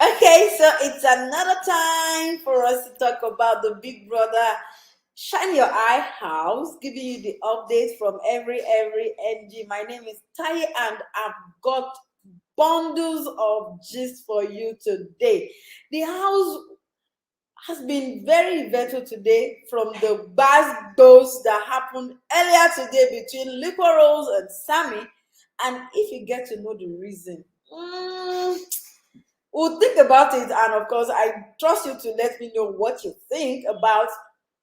Okay, so it's another time for us to talk about the Big Brother Shine Your Eye House, giving you the updates from every NG. My name is Tai, and I've got bundles of gist for you today. The house has been very eventful today, from the buzz dose that happened earlier today between Liquorose and Sammie. And if you get to know the reason, we'll think about it. And of course, I trust you to let me know what you think about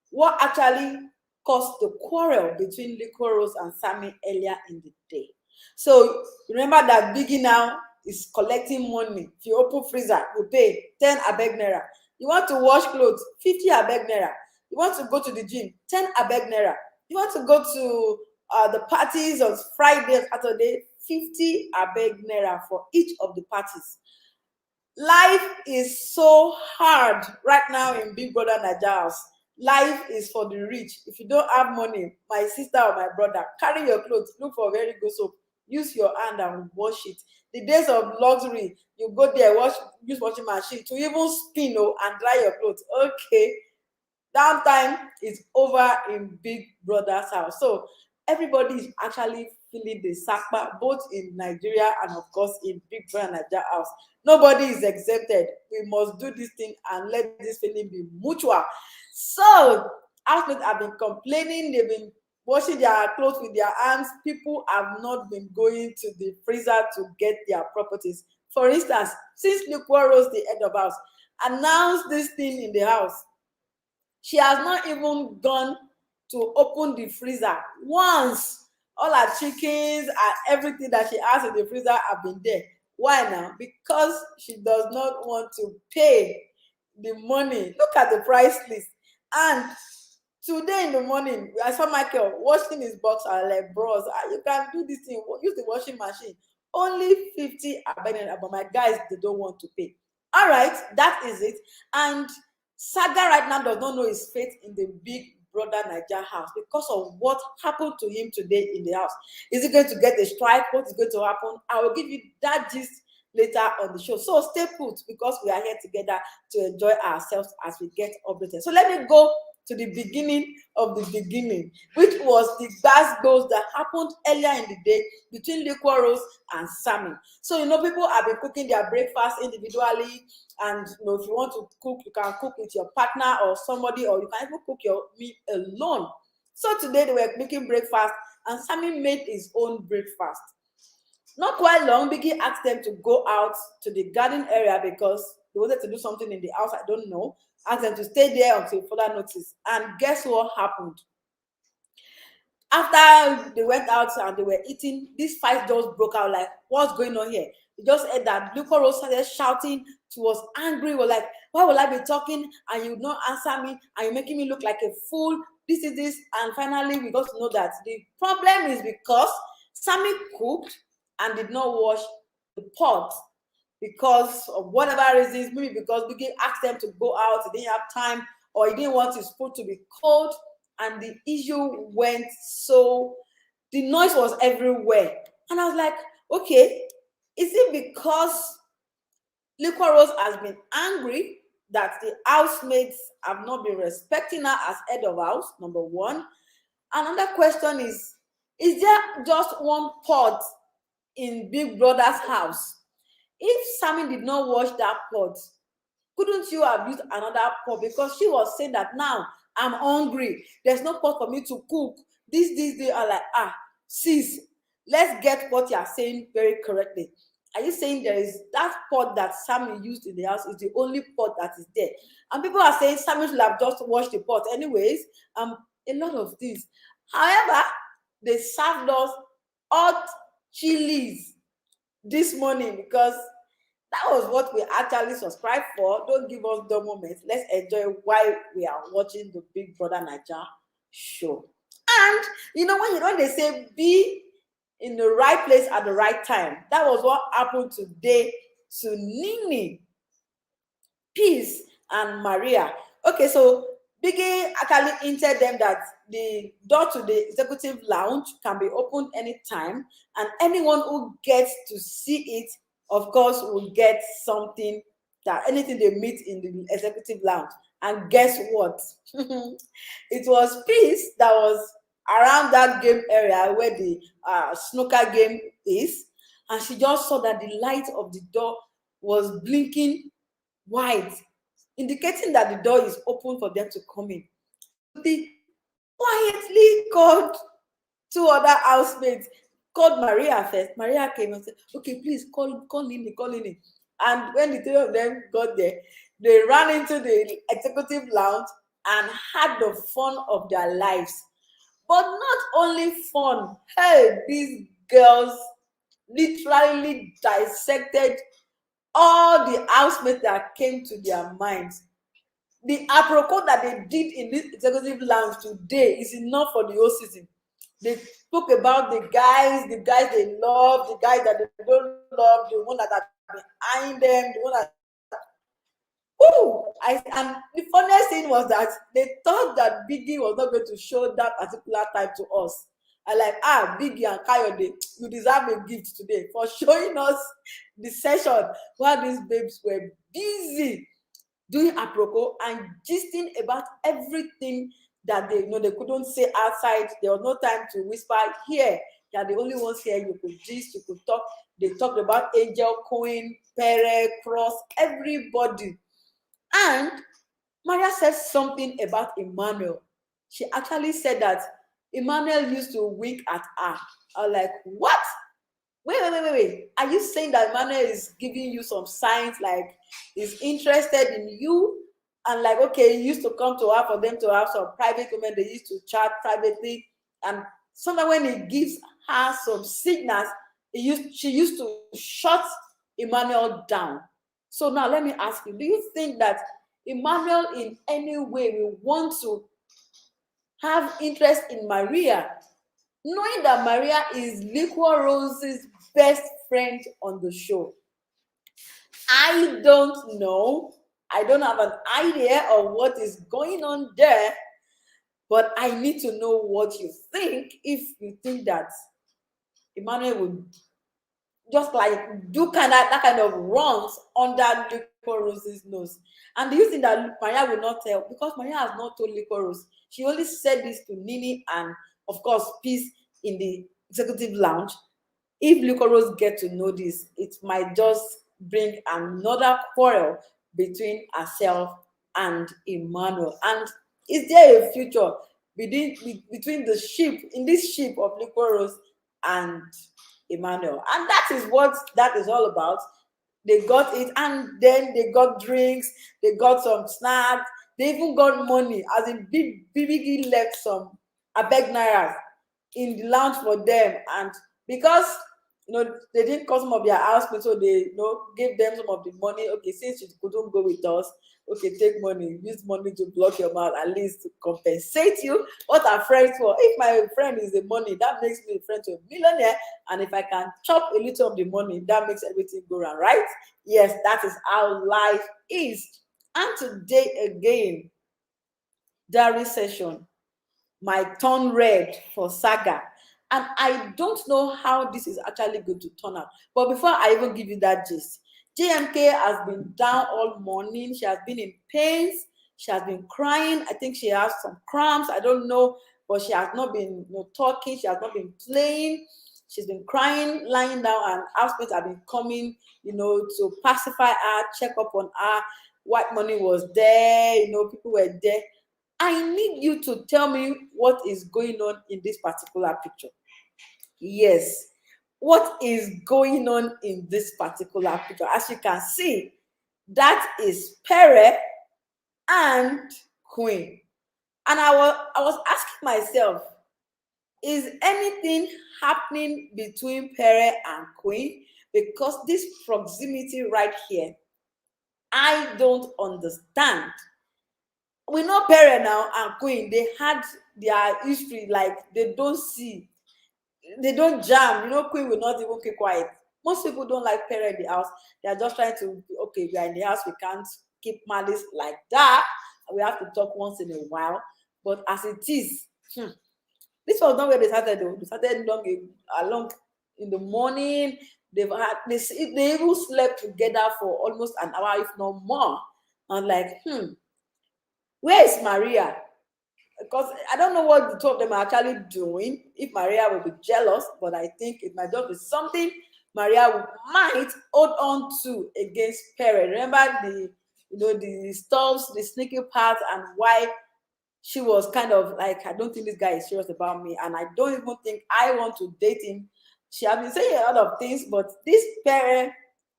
what actually caused the quarrel between Liquorose and Sammie earlier in the day. So remember that Biggie now is collecting money. If you open freezer, you pay 10 abeg naira. You want to wash clothes, 50 abeg naira. You want to go to the gym, 10 abeg naira. You want to go to the parties on Friday and Saturday, 50 abeg naira for each of the parties. Life is so hard right now in Big Brother Naija house. Life is for the rich. If you don't have money, my sister or my brother, carry your clothes, look for very good soap, use your hand and wash it. The days of luxury, you go there, use washing machine to even spin and dry your clothes. Okay, downtime is over in Big Brother's house. So everybody is actually feeling the sakpa, both in Nigeria and of course in Big Brother Naija house. Nobody is exempted. We must do this thing and let this feeling be mutual. So housemates have been complaining, they've been washing their clothes with their hands. People have not been going to the freezer to get their properties. For instance, since Liquorose, the head of house, announced this thing in the house, she has not even gone to open the freezer once. All her chickens and everything that she has in the freezer have been there. Why now? Because she does not want to pay the money. Look at the price list. And today in the morning, I saw Michael washing his box. I was like, bros, you can do this thing. Use the washing machine. Only 50 abandoned, but my guys, they don't want to pay. All right, that is it. And Saga right now does not know his fate in the Big Brother Naija house because of what happened to him today in the house. Is he going to get a strike? What is going to happen? I will give you that gist later on the show. So stay put, because we are here together to enjoy ourselves as we get updated. So let me go to the beginning of the beginning, which was the dose that happened earlier in the day between Liquorose and Sammie. So people have been cooking their breakfast individually, and if you want to cook, you can cook with your partner or somebody, or you can even cook your meal alone. So today they were making breakfast, and Sammie made his own breakfast. Not quite long, Biggie asked them to go out to the garden area because they wanted to do something in the house. I don't know. Asked them to stay there until further notice. And guess what happened? After they went out and they were eating, this fight just broke out. Like, what's going on here? They just heard that Liquorose started shouting. She was angry. Was like, why will I be talking and you not answer me, and you're making me look like a fool? This is this. And finally, we got to know that the problem is because Sammie cooked and did not wash the pot because of whatever reasons. Maybe because Biggie asked them to go out, he didn't have time, or he didn't want his food to be cold, and the issue went so the noise was everywhere. And I was like, okay, is it because Liquorose has been angry that the housemates have not been respecting her as head of house? Number one. Another question is there just one pot in Big Brother's house? If Sammie did not wash that pot, couldn't you have used another pot? Because she was saying that now I'm hungry, there's no pot for me to cook. They are like, sis, let's get what you are saying very correctly. Are you saying there is that pot that Sammie used in the house is the only pot that is there? And people are saying Sammie should have just washed the pot anyways. A lot of things. However, they served us hot chilies this morning because that was what we actually subscribed for. Don't give us the moments. Let's enjoy while we are watching the Big Brother Naija show. And when they say be in the right place at the right time, that was what happened today to Nini, Peace, and Maria. Okay, so Biggie actually hinted them that the door to the executive lounge can be opened anytime, and anyone who gets to see it, of course, will get something that anything they meet in the executive lounge. And guess what? It was Peace that was around that game area where the snooker game is, and she just saw that the light of the door was blinking white, indicating that the door is open for them to come in. So they quietly called two other housemates, called Maria first. Maria came and said, okay, please call Nini, call Nini. And when the three of them got there, they ran into the executive lounge and had the fun of their lives. But not only fun, hey, these girls literally dissected all the housemates that came to their minds. The apropos that they did in this executive lounge today is enough for the whole season. They spoke about the guys they love, the guys that they don't love, the one that are behind them, the one that. And the funniest thing was that they thought that Biggie was not going to show that particular time to us. I like, Biggie and Kayode, you deserve a gift today for showing us the session while these babes were busy doing apropos and gisting about everything that they couldn't say outside. There was no time to whisper here. They are the only ones here. You could gist, you could talk. They talked about Angel, Coin, Pere, Cross, everybody. And Maria said something about Emmanuel. She actually said that Emmanuel used to wink at her. I was like, what? Wait. Are you saying that Emmanuel is giving you some signs like he's interested in you? And like, okay, he used to come to her for them to have some private moment. They used to chat privately. And sometimes when he gives her some signals, she used to shut Emmanuel down. So now let me ask you, do you think that Emmanuel in any way will want to have interest in Maria, knowing that Maria is Liquorose's best friend on the show? I don't know. I don't have an idea of what is going on there, but I need to know what you think. If you think that Emmanuel would just like do that kind of runs under Liquorose's nose. And do you think that Maria will not tell? Because Maria has not told Liquorose. She only said this to Nini and, of course, Peace in the executive lounge. If Liquorose get to know this, it might just bring another quarrel between herself and Emmanuel. And is there a future between the ship, in this ship of Liquorose and Emmanuel? And that is what that is all about. They got it, and then they got drinks, they got some snacks, they even got money. As in Biggie left some abeg nairas in the lounge for them, and because they didn't call some of their housemates, so they gave them some of the money. Okay, since you couldn't go with us, okay, take money, use money to block your mouth, at least to compensate you. What are friends for? If my friend is the money, that makes me a friend to a millionaire. And if I can chop a little of the money, that makes everything go around, right? Yes, that is how life is. And today again, diary session, my turn red for Saga. And I don't know how this is actually going to turn out. But before I even give you that gist, JMK has been down all morning. She has been in pains. She has been crying. I think she has some cramps. I don't know. But she has not been talking. She has not been playing. She's been crying, lying down, and housemates have been coming, to pacify her, check up on her. White money was there. People were there. I need you to tell me what is going on in this particular picture. Yes, what is going on in this particular picture? As you can see, that is Pere and Queen. And I was asking myself, is anything happening between Pere and Queen? Because this proximity right here, I don't understand. We know Pere now and Queen, they had their history, like they don't jam. Queen will not even keep quiet. Most people don't like Pere in the house. They are just trying to, okay, we are in the house, we can't keep malice like that. We have to talk once in a while. But as it is, this was not where they started though. They started along in the morning. They even slept together for almost an hour, if not more. I'm like, where is Maria? Because I don't know what the two of them are actually doing. If Maria will be jealous, but I think it might just be something Maria might hold on to against Perry. Remember the stuffs, the sneaky part, and why she was kind of like, I don't think this guy is serious about me, and I don't even think I want to date him. She has been saying a lot of things, but this Perry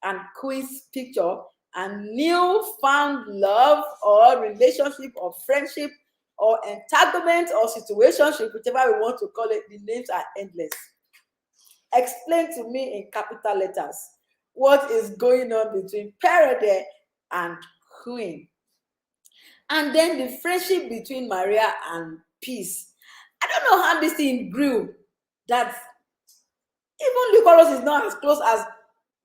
and Queen's picture and newfound love or relationship or friendship or entanglement or situationship, whichever we want to call it, the names are endless. Explain to me in capital letters what is going on between Perede and Queen. And then the friendship between Maria and Peace. I don't know how this thing grew, that even Liquorose is not as close as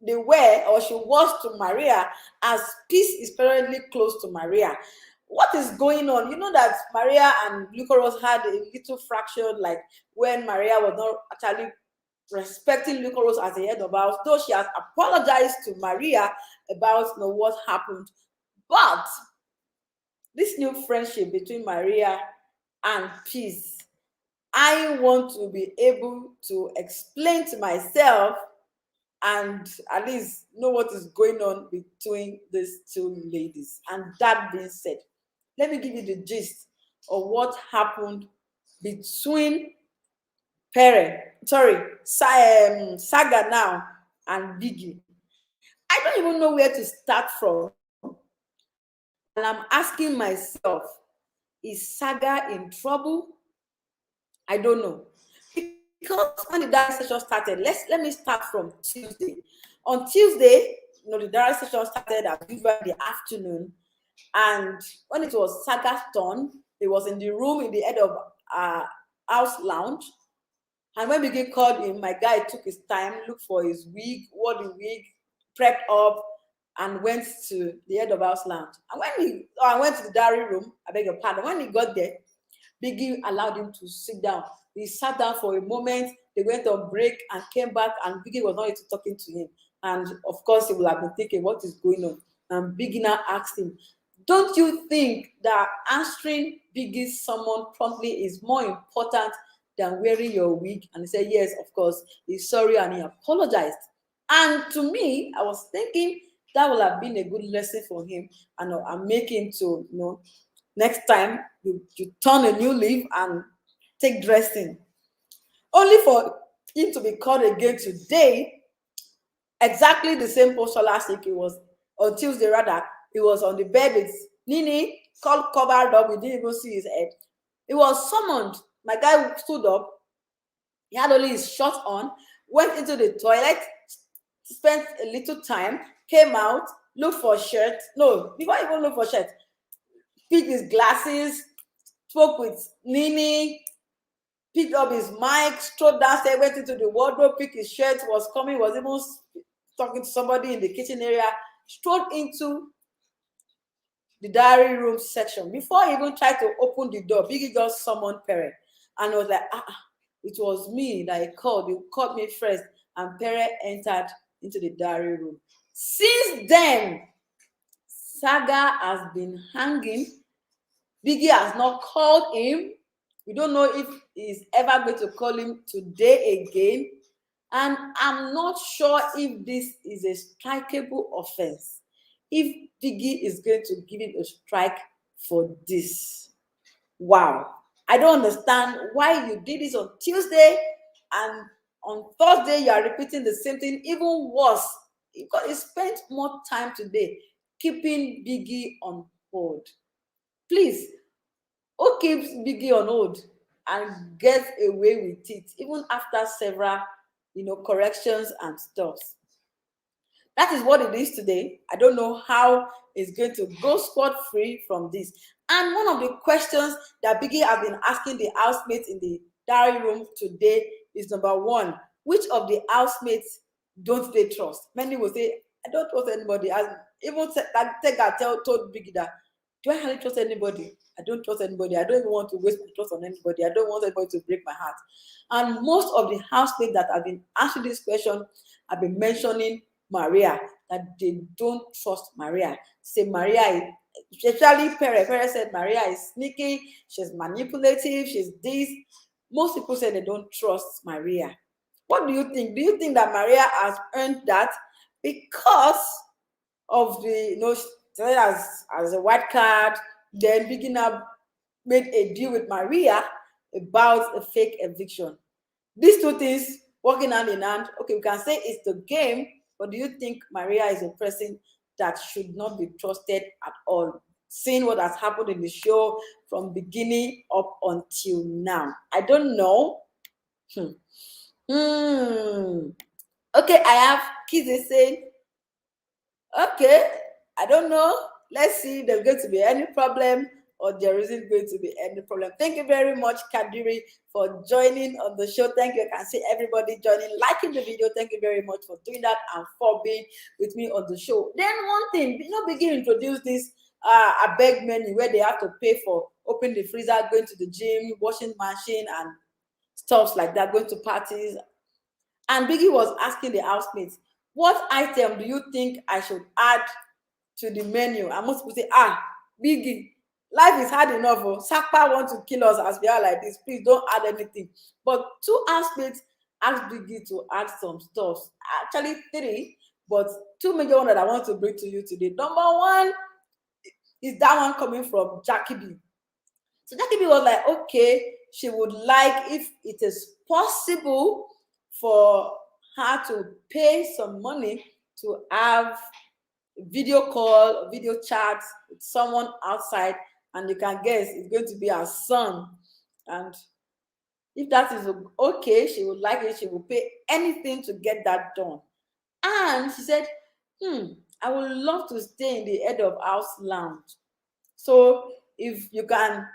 they were or she was to Maria as Peace is currently close to Maria. What is going on? You know that Maria and Liquorose had a little fraction, like when Maria was not actually respecting Liquorose as a head of house, though she has apologized to Maria about what happened. But this new friendship between Maria and Peace, I want to be able to explain to myself and at least know what is going on between these two ladies. And that being said, let me give you the gist of what happened between Saga now and Biggie. I don't even know where to start from. And I'm asking myself, is Saga in trouble? I don't know. Because when the diary session started, let me start from Tuesday. On Tuesday, the diary session started as usual in the afternoon. And when it was Saga's turn, he was in the room in the head of house lounge. And when Biggie called him, my guy took his time, looked for his wig, wore the wig, prepped up, and went to the head of house lounge. And when I went to the diary room, I beg your pardon, when he got there, Biggie allowed him to sit down. He sat down for a moment, they went on break and came back, and Biggie was not even talking to him. And of course, he would have been thinking, what is going on? And Biggie now asked him, don't you think that answering Biggie's summon promptly is more important than wearing your wig? And he said, yes, of course. He's sorry and he apologized. And to me, I was thinking that would have been a good lesson for him and make him to, next time you turn a new leaf and take dressing. Only for him to be called again today, exactly the same posture last week. It was on Tuesday, rather. He was on the bed with Nini, covered up. We didn't even see his head. He was summoned. My guy stood up. He had only his shorts on, went into the toilet, spent a little time, came out, looked for a shirt. No, before he even looked for a shirt, picked his glasses, spoke with Nini, picked up his mic, strode downstairs, went into the wardrobe, picked his shirt, was even talking to somebody in the kitchen area, strode into the diary room section. Before he even tried to open the door, Biggie just summoned Perry. And I was like, it was me that he called. He called me first, and Perry entered into the diary room. Since then, Saga has been hanging. Biggie has not called him. We don't know if he's ever going to call him today again. And I'm not sure if this is a strikeable offense. If Biggie is going to give him a strike for this. Wow. I don't understand why you did this on Tuesday and on Thursday you are repeating the same thing, even worse. Because he spent more time today keeping Biggie on hold. Please, who keeps Biggie on hold and gets away with it, even after several, corrections and stuff? That is what it is today. I don't know how it's going to go scot-free from this. And one of the questions that Biggie has been asking the housemates in the diary room today is number one, which of the housemates don't they trust? Many will say, I don't trust anybody. As even Tega told Biggie that, do I hardly trust anybody? I don't trust anybody. I don't even want to waste my trust on anybody. I don't want anybody to break my heart. And most of the housemates that have been asking this question have been mentioning Maria, that they don't trust Maria. Say Maria, especially Pere said Maria is sneaky, she's manipulative, she's this. Most people say they don't trust Maria. What do you think? Do you think that Maria has earned that because of the, as a white card, then Biggie now made a deal with Maria about a fake eviction? These two things working hand in hand. Okay, we can say it's the game, but do you think Maria is a person that should not be trusted at all, seeing what has happened in the show from beginning up until now? I don't know. Okay, I have kids saying, okay, I don't know. Let's see if there's going to be any problem or there isn't going to be any problem. Thank you very much, Kadiri, for joining on the show. Thank you. I can see everybody joining, liking the video. Thank you very much for doing that and for being with me on the show. Then one thing, Biggie introduced this a beg menu where they have to pay for opening the freezer, going to the gym, washing machine, and stuff like that, going to parties. And Biggie was asking the housemates, what item do you think I should add to the menu? And most people say, Biggie, life is hard enough. Oh, Sakpa wants to kill us as we are like this. Please don't add anything. But two housemates asked Biggie to add some stuff. Actually, three, but two major ones that I want to bring to you today. Number one is that one coming from Jackie B. So Jackie B was like, okay, she would like, if it is possible, for her to pay some money to have video call, video chat with someone outside, and you can guess it's going to be her son. And if that is okay, she would like it, she will pay anything to get that done. And she said, I would love to stay in the head of house lounge. So if you can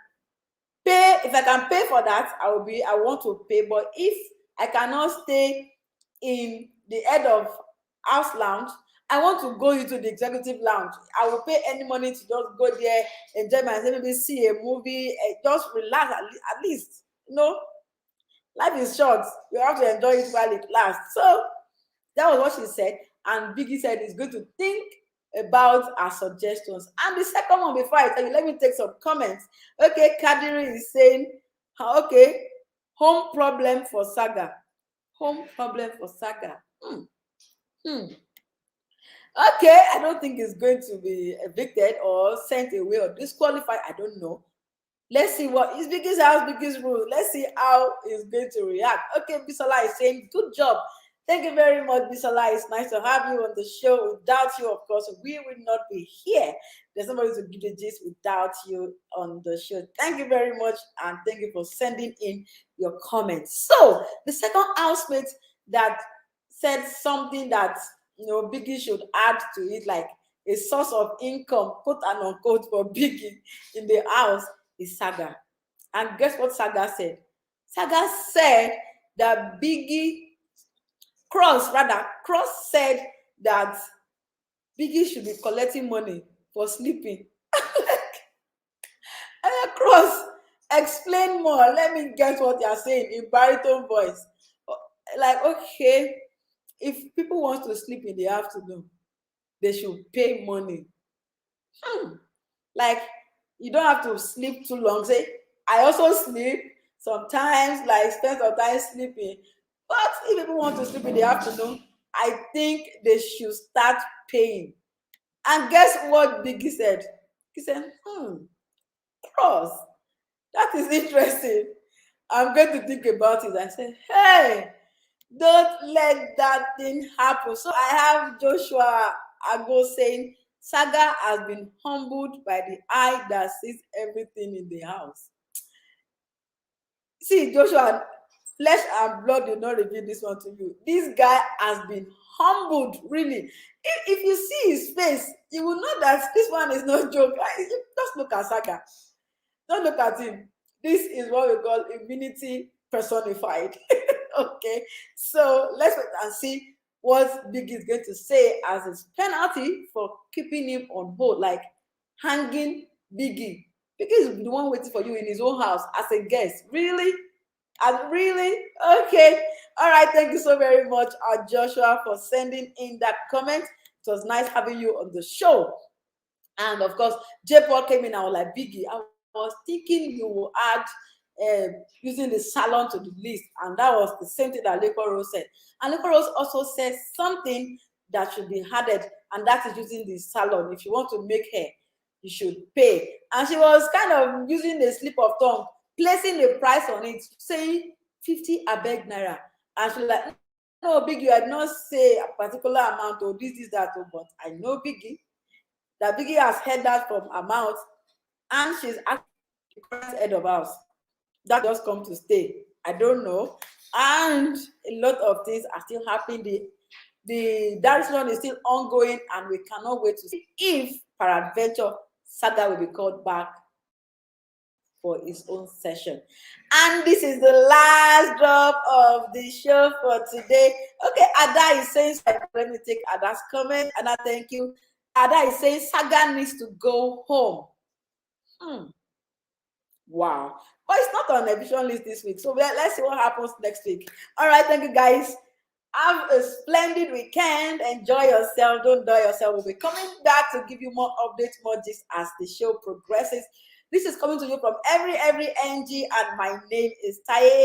pay, if I can pay for that, I want to pay. But if I cannot stay in the head of house lounge, I want to go into the executive lounge. I will pay any money to just go there, enjoy myself, maybe see a movie, just relax at least. Life is short. You have to enjoy it while it lasts. So that was what she said. And Biggie said he's going to think about our suggestions. And the second one, before I tell you, let me take some comments. Okay, Kadiri is saying, okay, home problem for Saga. Home problem for Saga. Okay, I don't think it's going to be evicted or sent away or disqualified. I don't know. Let's see what is Biggie's house, Biggie's rules. Let's see how he's going to react. Okay, Bisola is saying, good job. Thank you very much, Bisola. It's nice to have you on the show. Without you, of course, we will not be here. There's somebody to give the gist without you on the show. Thank you very much, and thank you for sending in your comments. So, the second housemate that said something that Biggie should add to it, like a source of income, quote and unquote, for Biggie in the house, is Saga. And guess what Saga said? Saga said that Cross said that Biggie should be collecting money for sleeping. And Cross, explain more. Let me get what you're saying in baritone voice. Like, okay, if people want to sleep in the afternoon, they should pay money. Like, you don't have to sleep too long. Say, I also sleep sometimes, like spend some time sleeping. But if people want to sleep in the afternoon, I think they should start paying. And guess what Biggie said? He said, Cross, that is interesting. I'm going to think about it. I said, hey, don't let that thing happen. So I have Joshua Ago saying, Saga has been humbled by the eye that sees everything in the house. See, Joshua, flesh and blood did not reveal this one to you. This guy has been humbled, really. If you see his face, you will know that this one is no joke. Just look at Saga. Don't look at him. This is what we call immunity personified. Okay, so let's wait and see what Biggie is going to say as his penalty for keeping him on hold, like hanging Biggie. Biggie is the one waiting for you in his own house as a guest. Really? And really? Okay. All right, thank you so very much, Joshua, for sending in that comment. It was nice having you on the show. And of course, J. Paul came in. I was like, Biggie, I was thinking you will add using the salon to the list, and that was the same thing that Liquorose said. And Liquorose also said something that should be added, and that is using the salon. If you want to make hair, you should pay. And she was kind of using a slip of tongue, placing a price on it, saying 50 abeg naira. And she was like, no, Biggie, I did not say a particular amount or this, that, but I know Biggie. That Biggie has heard that from her mouth, and she's actually the current head of house. That just come to stay. I don't know. And a lot of things are still happening. The direction is still ongoing, and we cannot wait to see if peradventure Saga will be called back for his own session. And this is the last drop of the show for today. Okay, Ada is saying, let me take Ada's comment. Ada, thank you. Ada is saying Saga needs to go home. Wow. But it's not on the eviction list this week. So let's see what happens next week. All right, thank you guys. Have a splendid weekend. Enjoy yourself. Don't die yourself. We'll be coming back to give you more updates, more gist as the show progresses. This is coming to you from every NG, and my name is Taye.